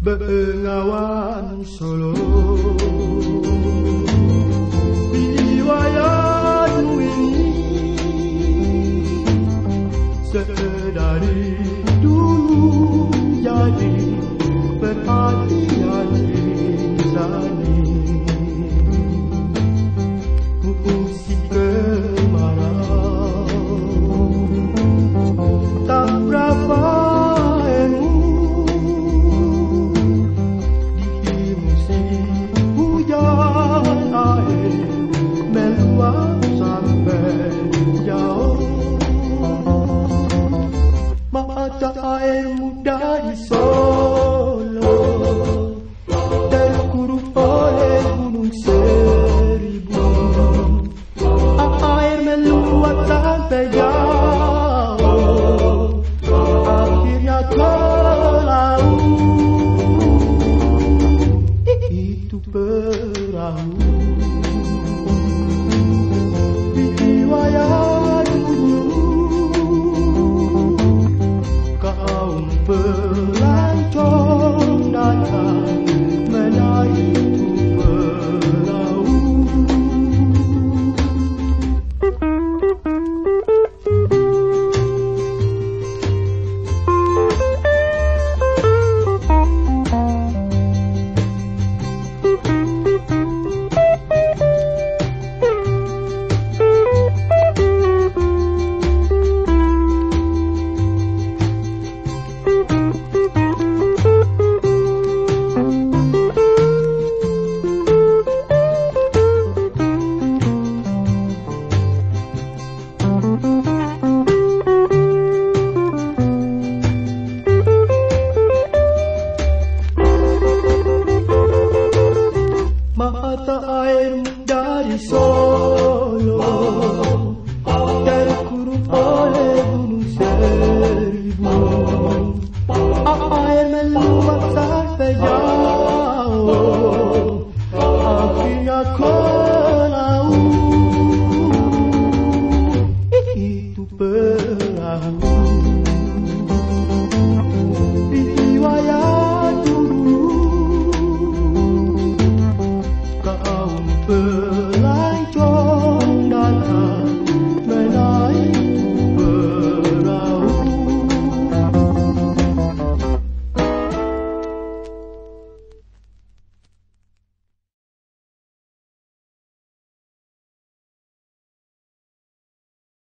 Bengawan Solo riwayatmu ini sedari dulu jadi perhatian insani. Musik kemarau tak berapa mata airmu dari Solo terkurung oleh gunung seribu. Air meluap sampai jauh, akhirnya ke laut. Itu perahu pelancong datang menaiki itu perahu. Mata airmu dari Solo terkurung oleh gunung seribu. Air meluap sampai jauh, akhirnya